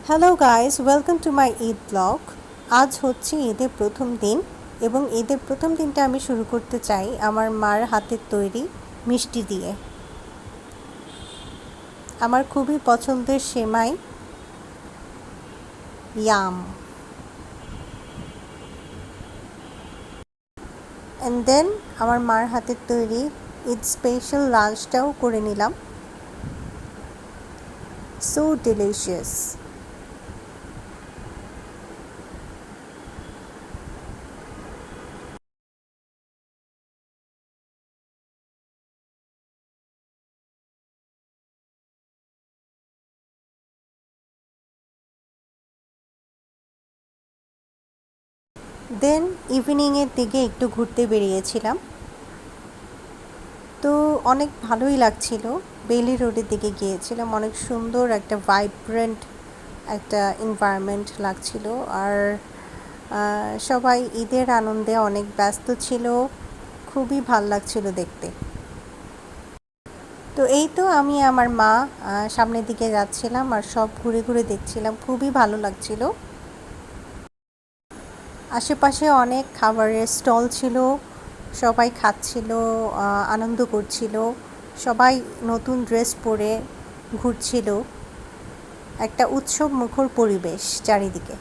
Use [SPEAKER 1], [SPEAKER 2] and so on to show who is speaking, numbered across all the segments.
[SPEAKER 1] Hello guys, welcome to my Eid blog. আজ হচ্ছে ঈদের প্রথম দিন এবং ঈদের প্রথম দিনটা আমি শুরু করতে চাই আমার মার হাতের তৈরি মিষ্টি দিয়ে। আমার খুবই পছন্দের সেমাই ইয়াম। অ্যান্ড দেন আমার মার হাতের তৈরি ঈদ স্পেশাল লাঞ্চটাও করে নিলাম। So delicious. দেন ইভিনিংয়ের দিকে একটু ঘুরতে বেরিয়েছিলাম। তো অনেক ভালোই লাগছিল। বেইলি রোডের দিকে গিয়েছিলাম, অনেক সুন্দর একটা ভাইব্রেন্ট একটা এনভায়রনমেন্ট লাগছিল। আর সবাই ঈদের আনন্দে অনেক ব্যস্ত ছিল, খুবই ভাল লাগছিল দেখতে। তো এই তো আমি আমার মা সামনের দিকে যাচ্ছিলাম আর সব ঘুরে ঘুরে দেখছিলাম, খুবই ভালো লাগছিল। আশেপাশে অনেক খাবারের স্টল ছিল, সবাই খাচ্ছিল, আনন্দ করছিল, সবাই নতুন ড্রেস পরে ঘুরছিল। একটা উৎসব মুখর পরিবেশ চারিদিকে।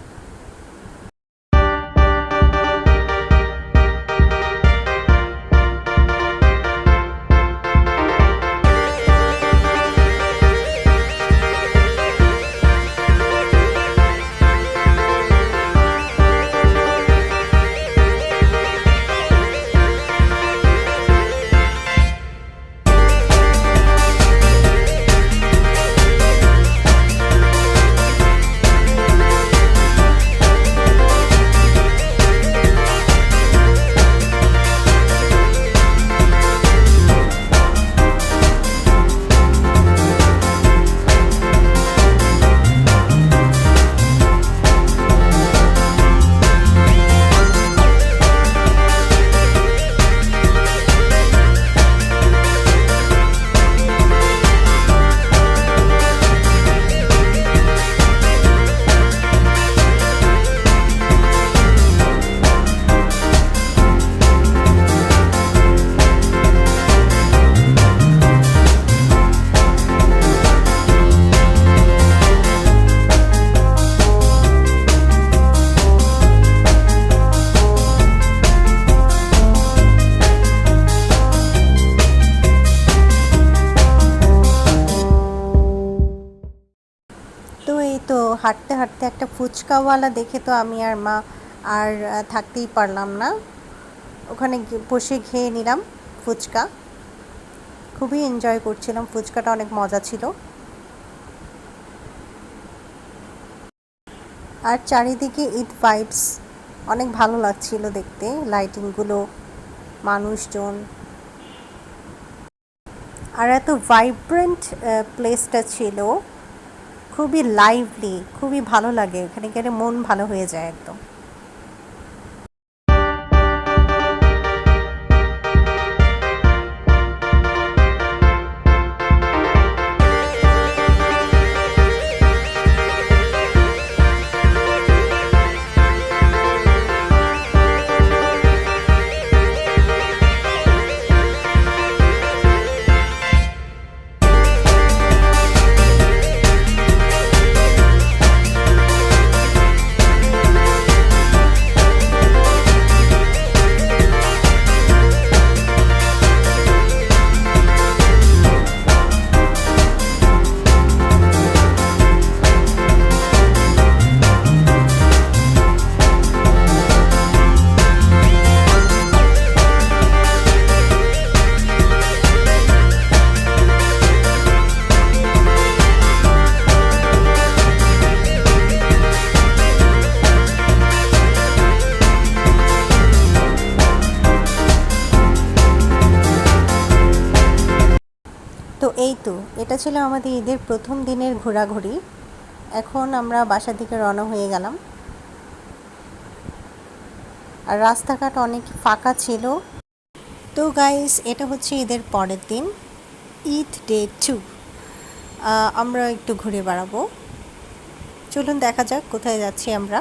[SPEAKER 1] তো এই তো হাঁটতে হাঁটতে একটা ফুচকাওয়ালা দেখে তো আমি আর মা আর থাকতেই পারলাম না, ওখানে বসে খেয়ে নিলাম ফুচকা। খুবই এনজয় করছিলাম, ফুচকাটা অনেক মজা ছিল। আর চারিদিকে ঈদ ভাইবস অনেক ভালো লাগছিল দেখতে, লাইটিংগুলো, মানুষজন, আর এত ভাইব্রেন্ট প্লেসটা ছিল, খুবই লাইভলি, খুবই ভালো লাগে, এখানে গেলে মন ভালো হয়ে যায় একদম। তো এই তো এটা ছিল আমাদের ঈদের প্রথম দিনের ঘোরাঘুরি। এখন আমরা বাসার দিকে রওনা হয়ে গেলাম। আর রাস্তাঘাট অনেক ফাঁকা ছিল। তো গাইস, এটা হচ্ছে ঈদের পরের দিন, ঈদ ডে 2। আমরা একটু ঘুরে বেড়াবো। চলুন দেখা যাক কোথায় যাচ্ছি আমরা।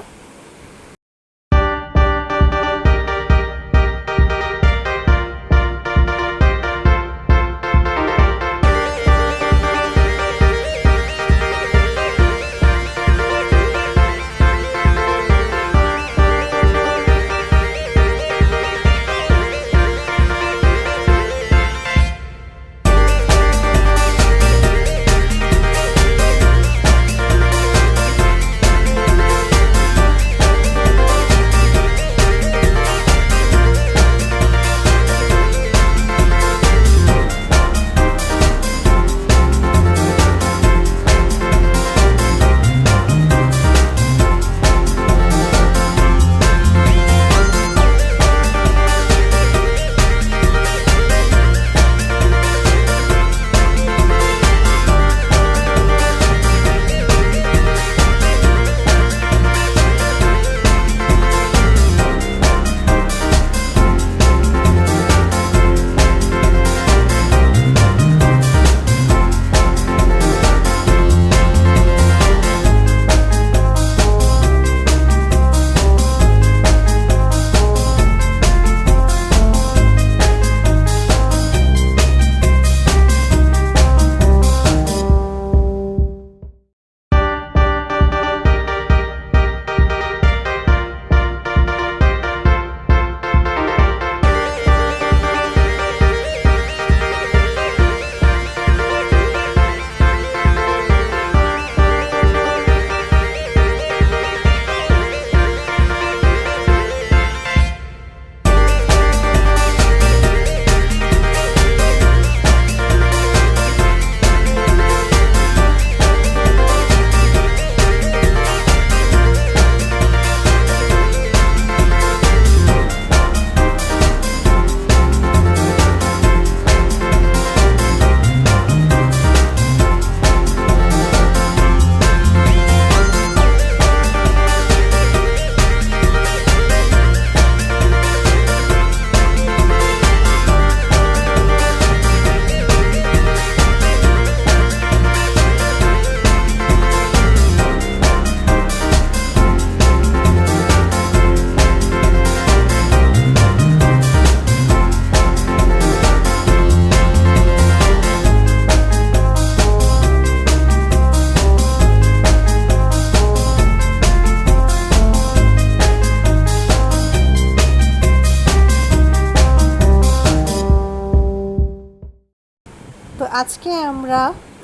[SPEAKER 1] তো আজকে আমরা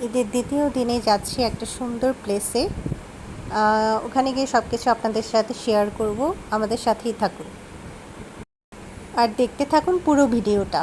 [SPEAKER 1] ঈদের দ্বিতীয় দিনে যাচ্ছি একটা সুন্দর প্লেসে। ওখানে গিয়ে সব কিছু আপনাদের সাথে শেয়ার করব। আমাদের সাথেই থাকুন আর দেখতে থাকুন পুরো ভিডিওটা।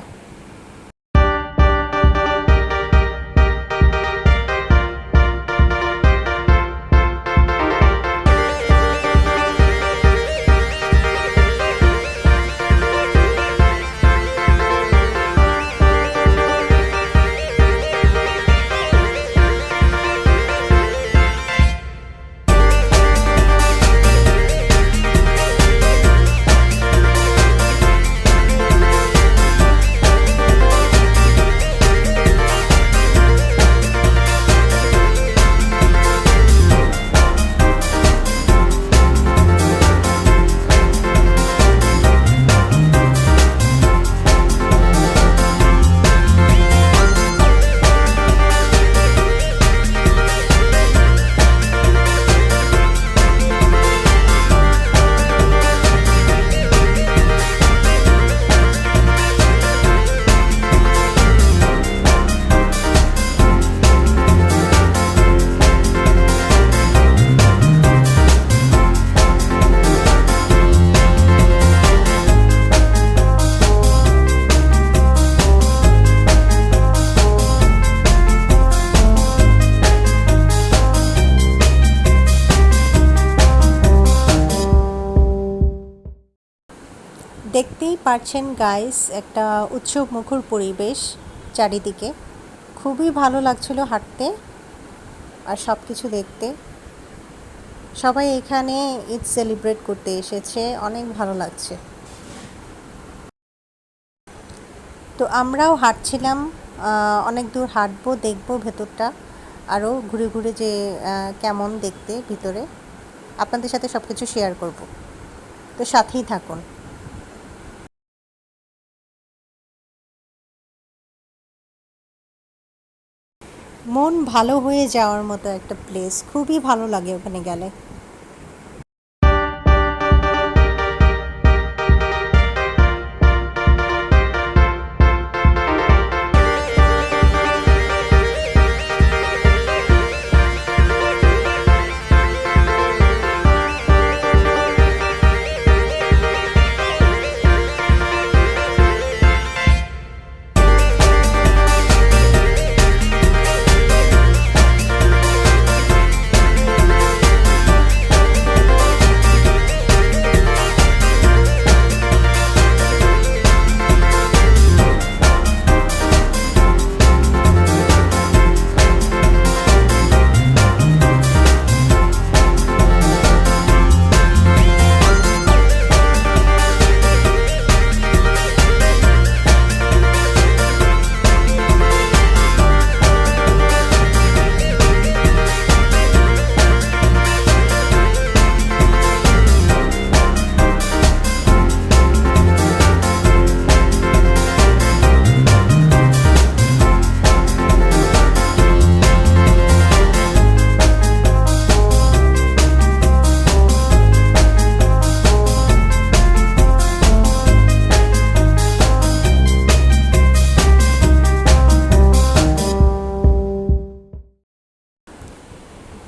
[SPEAKER 1] দেখতেই পারছেন গাইস, একটা উৎসব মুখর পরিবেশ চারিদিকে। খুবই ভালো লাগছিল হাঁটতে আর সব কিছু দেখতে। সবাই এখানে ঈদ সেলিব্রেট করতে এসেছে, অনেক ভালো লাগছে। তো আমরাও হাঁটছিলাম, অনেক দূর হাঁটবো, দেখবো ভেতরটা। আরও ঘুরে ঘুরে যে কেমন দেখতে ভিতরে আপনাদের সাথে সব কিছু শেয়ার করব, তো সাথেই থাকুন। মন ভালো হয়ে যাওয়ার মতো একটা প্লেস, খুবই ভালো লাগে ওখানে গেলে।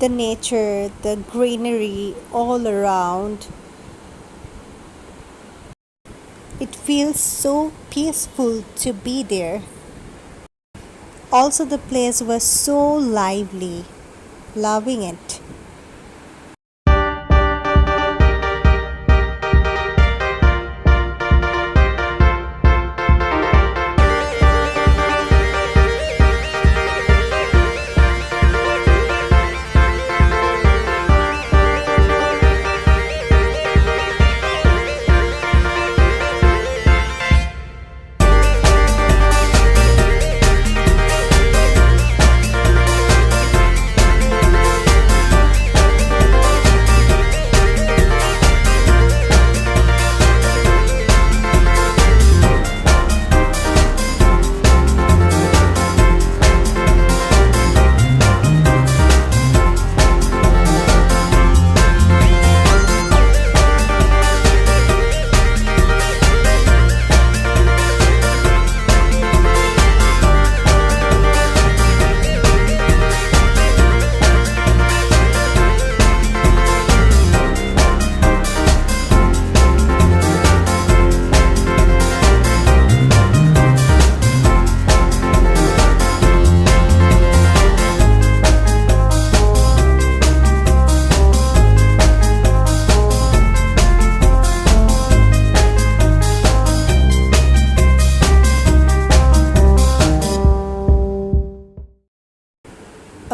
[SPEAKER 1] The nature, the greenery all around. It feels so peaceful to be there. Also, the place was so lively, loving it.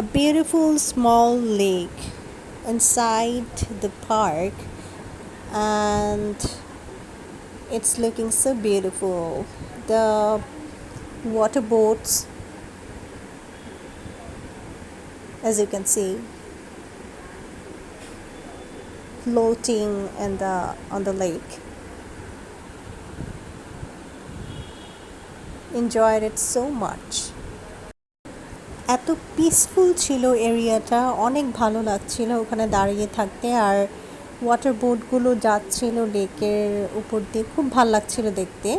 [SPEAKER 1] A beautiful small lake inside the park, and it's looking so beautiful. The water boats, as you can see, floating in on the lake. Enjoyed it so much. এত peaceful ছিল এরিয়াটা, অনেক ভালো লাগছিল ওখানে দাঁড়িয়ে থাকতে। আর water বোটগুলো যাচ্ছিল লেকের উপর দিয়ে, খুব ভালো লাগছিল দেখতে।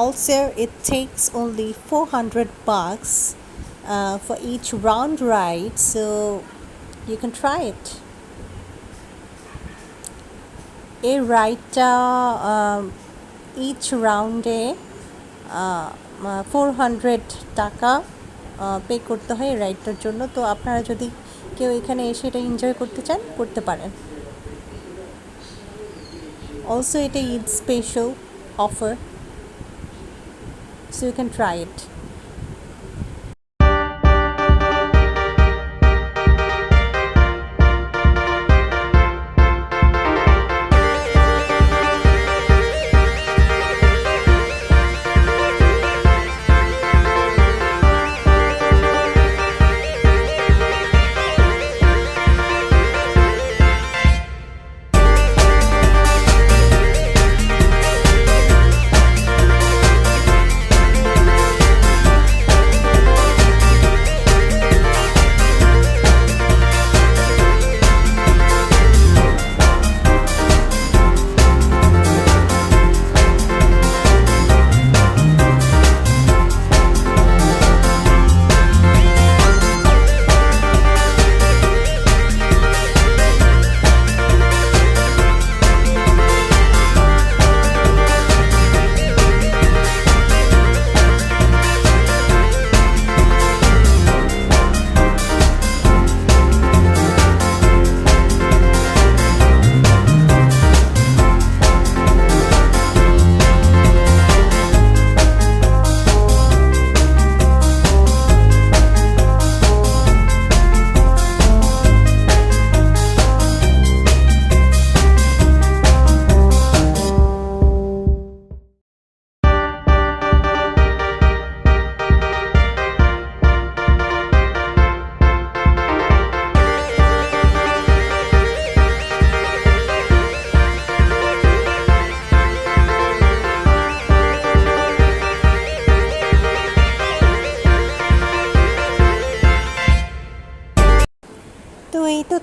[SPEAKER 1] Also, it takes only 400 bucks for each round ride, so you can try it. এই রাইডটা ইচ রাউন্ডে 400 টাকা পে করতে হয় এই রাইডটার জন্য। তো আপনারা যদি কেউ এখানে এসে এটা এনজয় করতে চান, করতে পারেন। অলসো এটা Eid special offer, so you can try it.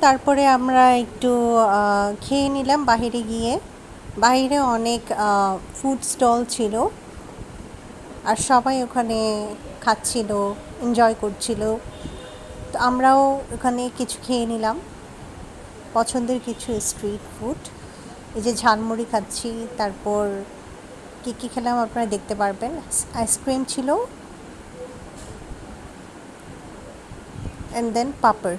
[SPEAKER 1] তারপরে আমরা একটু খেয়ে নিলাম বাইরে গিয়ে। বাইরে অনেক ফুড স্টল ছিল, আর সবাই ওখানে খাচ্ছিল, এনজয় করছিল। তো আমরাও ওখানে কিছু খেয়ে নিলাম, পছন্দের কিছু স্ট্রিট ফুড। এই যে ঝালমুড়ি খাচ্ছি, তারপর কী কী খেলাম আপনারা দেখতে পারবেন। আইসক্রিম ছিল, অ্যান্ড দেন পাপড়।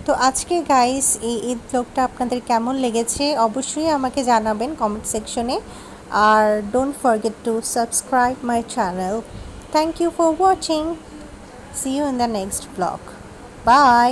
[SPEAKER 1] তো আজকে গাইস এই ঈদ ব্লগটা আপনাদের কেমন লেগেছে অবশ্যই আমাকে জানাবেন কমেন্ট সেকশনে। আর don't forget to subscribe my channel. Thank you for watching. See you in the next blog. By.